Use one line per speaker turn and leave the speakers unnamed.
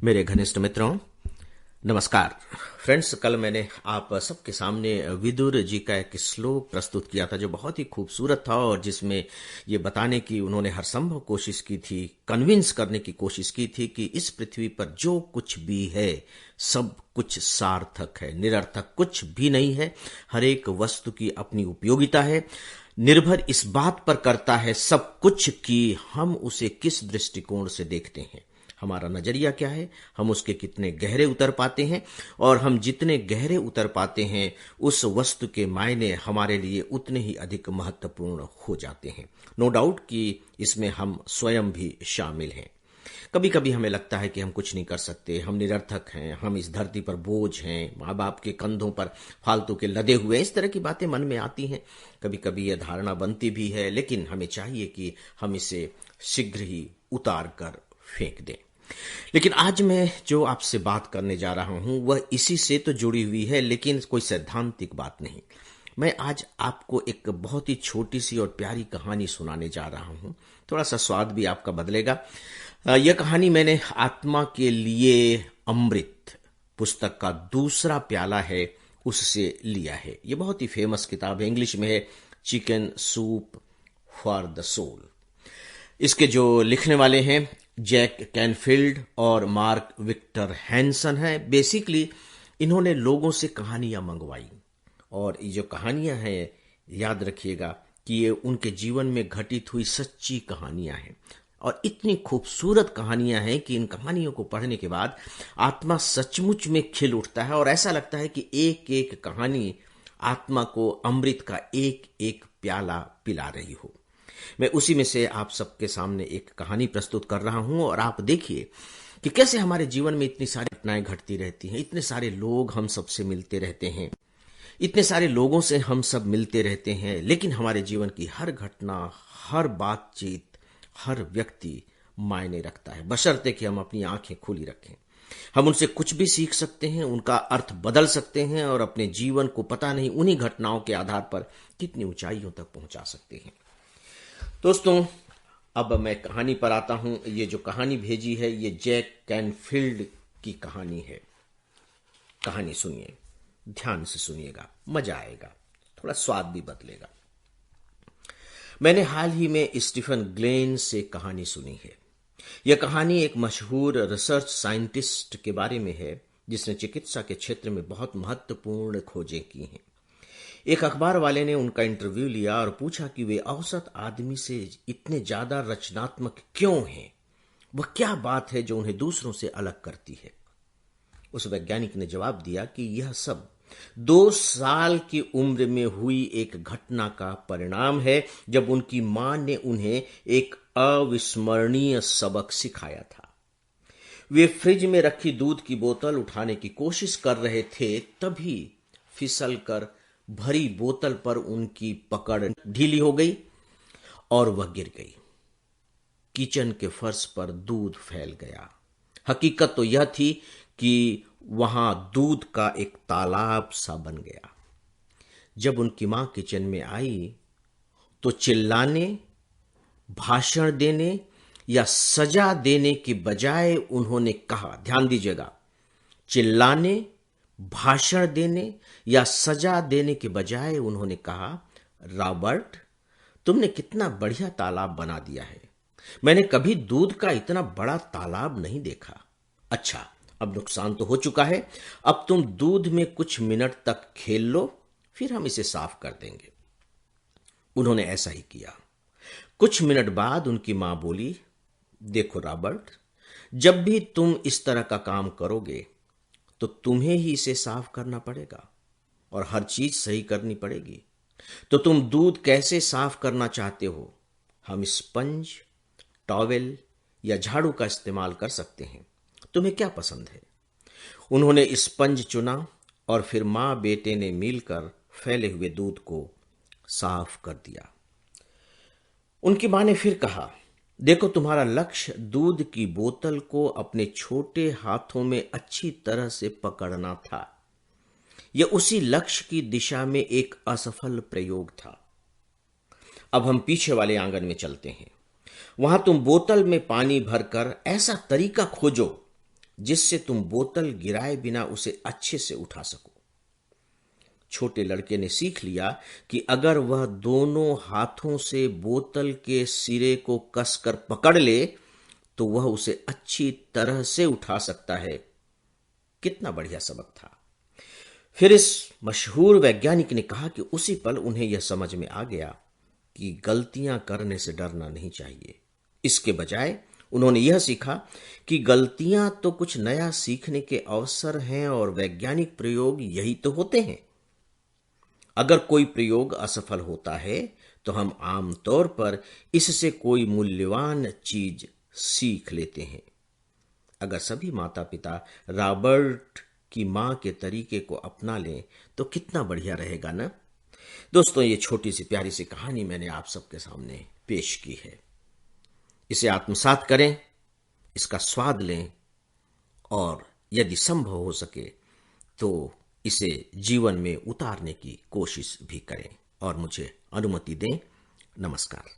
मेरे घनिष्ठ मित्रों, नमस्कार। फ्रेंड्स, कल मैंने आप सबके सामने विदुर जी का एक श्लोक प्रस्तुत किया था जो बहुत ही खूबसूरत था और जिसमें ये बताने की उन्होंने हर संभव कोशिश की थी, कन्विंस करने की कोशिश की थी कि इस पृथ्वी पर जो कुछ भी है सब कुछ सार्थक है, निरर्थक कुछ भी नहीं है। हर एक वस्तु की अपनी उपयोगिता है। निर्भर इस बात पर करता है सब कुछ कि हम उसे किस दृष्टिकोण से देखते हैं, हमारा नजरिया क्या है, हम उसके कितने गहरे उतर पाते हैं और हम जितने गहरे उतर पाते हैं उस वस्तु के मायने हमारे लिए उतने ही अधिक महत्वपूर्ण हो जाते हैं। नो डाउट कि इसमें हम स्वयं भी शामिल हैं। कभी कभी हमें लगता है कि हम कुछ नहीं कर सकते, हम निरर्थक हैं, हम इस धरती पर बोझ हैं, माँ बाप के कंधों पर फालतू के लदे हुए, इस तरह की बातें मन में आती हैं। कभी कभी यह धारणा बनती भी है, लेकिन हमें चाहिए कि हम इसे शीघ्र ही उतार कर फेंक दें। लेकिन आज मैं जो आपसे बात करने जा रहा हूं वह इसी से तो जुड़ी हुई है, लेकिन कोई सैद्धांतिक बात नहीं। मैं आज आपको एक बहुत ही छोटी सी और प्यारी कहानी सुनाने जा रहा हूं। थोड़ा सा स्वाद भी आपका बदलेगा। यह कहानी मैंने आत्मा के लिए अमृत पुस्तक का दूसरा प्याला है उससे लिया है। यह बहुत ही फेमस किताब है, इंग्लिश में है chicken soup for the soul. इसके जो लिखने वाले हैं जैक कैनफील्ड और मार्क विक्टर हैंसन है। बेसिकली इन्होंने लोगों से कहानियां मंगवाई और ये जो कहानियां हैं, याद रखिएगा कि ये उनके जीवन में घटित हुई सच्ची कहानियां हैं और इतनी खूबसूरत कहानियां हैं कि इन कहानियों को पढ़ने के बाद आत्मा सचमुच में खिल उठता है और ऐसा लगता है कि एक एक कहानी आत्मा को अमृत का एक एक प्याला पिला रही हो। मैं उसी में से आप सबके सामने एक कहानी प्रस्तुत कर रहा हूं और आप देखिए कि कैसे हमारे जीवन में इतनी सारी घटनाएं घटती रहती हैं, इतने सारे लोग हम सबसे मिलते रहते हैं, इतने सारे लोगों से हम सब मिलते रहते हैं, लेकिन हमारे जीवन की हर घटना, हर बातचीत, हर व्यक्ति मायने रखता है, बशर्ते कि हम अपनी आंखें खुली रखें। हम उनसे कुछ भी सीख सकते हैं, उनका अर्थ बदल सकते हैं और अपने जीवन को पता नहीं उन्हीं घटनाओं के आधार पर कितनी ऊंचाइयों तक पहुंचा सकते हैं। दोस्तों, अब मैं कहानी पर आता हूं। ये जो कहानी भेजी है ये जैक कैनफील्ड की कहानी है। कहानी सुनिए, ध्यान से सुनिएगा, मजा आएगा, थोड़ा स्वाद भी बदलेगा। मैंने हाल ही में स्टीफन ग्लेन से कहानी सुनी है। यह कहानी एक मशहूर रिसर्च साइंटिस्ट के बारे में है जिसने चिकित्सा के क्षेत्र में बहुत महत्वपूर्ण खोजें की हैं। एक अखबार वाले ने उनका इंटरव्यू लिया और पूछा कि वे औसत आदमी से इतने ज्यादा रचनात्मक क्यों हैं, वह क्या बात है जो उन्हें दूसरों से अलग करती है। उस वैज्ञानिक ने जवाब दिया कि यह सब 2 साल की उम्र में हुई एक घटना का परिणाम है जब उनकी मां ने उन्हें एक अविस्मरणीय सबक सिखाया था। वे फ्रिज में रखी दूध की बोतल उठाने की कोशिश कर रहे थे, तभी फिसलकर भरी बोतल पर उनकी पकड़ ढीली हो गई और वह गिर गई। किचन के फर्श पर दूध फैल गया। हकीकत तो यह थी कि वहां दूध का एक तालाब सा बन गया। जब उनकी मां किचन में आई तो चिल्लाने, भाषण देने या सजा देने की बजाय उन्होंने कहा, ध्यान दीजिएगा, चिल्लाने, भाषण देने या सजा देने के बजाय उन्होंने कहा, रॉबर्ट, तुमने कितना बढ़िया तालाब बना दिया है। मैंने कभी दूध का इतना बड़ा तालाब नहीं देखा। अच्छा, अब नुकसान तो हो चुका है, अब तुम दूध में कुछ मिनट तक खेल लो, फिर हम इसे साफ कर देंगे। उन्होंने ऐसा ही किया। कुछ मिनट बाद उनकी मां बोली, देखो रॉबर्ट, जब भी तुम इस तरह का काम करोगे तो तुम्हें ही इसे साफ करना पड़ेगा और हर चीज सही करनी पड़ेगी। तो तुम दूध कैसे साफ करना चाहते हो? हम स्पंज, टॉवेल या झाड़ू का इस्तेमाल कर सकते हैं। तुम्हें क्या पसंद है? उन्होंने स्पंज चुना और फिर मां बेटे ने मिलकर फैले हुए दूध को साफ कर दिया। उनकी मां ने फिर कहा, देखो, तुम्हारा लक्ष्य दूध की बोतल को अपने छोटे हाथों में अच्छी तरह से पकड़ना था। यह उसी लक्ष्य की दिशा में एक असफल प्रयोग था। अब हम पीछे वाले आंगन में चलते हैं। वहां तुम बोतल में पानी भरकर ऐसा तरीका खोजो जिससे तुम बोतल गिराए बिना उसे अच्छे से उठा सको। छोटे लड़के ने सीख लिया कि अगर वह दोनों हाथों से बोतल के सिरे को कसकर पकड़ ले तो वह उसे अच्छी तरह से उठा सकता है। कितना बढ़िया सबक था। फिर इस मशहूर वैज्ञानिक ने कहा कि उसी पल उन्हें यह समझ में आ गया कि गलतियां करने से डरना नहीं चाहिए। इसके बजाय उन्होंने यह सीखा कि गलतियां तो कुछ नया सीखने के अवसर हैं और वैज्ञानिक प्रयोग यही तो होते हैं। अगर कोई प्रयोग असफल होता है तो हम आमतौर पर इससे कोई मूल्यवान चीज सीख लेते हैं। अगर सभी माता पिता रॉबर्ट की मां के तरीके को अपना लें तो कितना बढ़िया रहेगा ना। दोस्तों, ये छोटी सी प्यारी सी कहानी मैंने आप सबके सामने पेश की है। इसे आत्मसात करें, इसका स्वाद लें और यदि संभव हो सके तो इसे जीवन में उतारने की कोशिश भी करें और मुझे अनुमति दें। नमस्कार।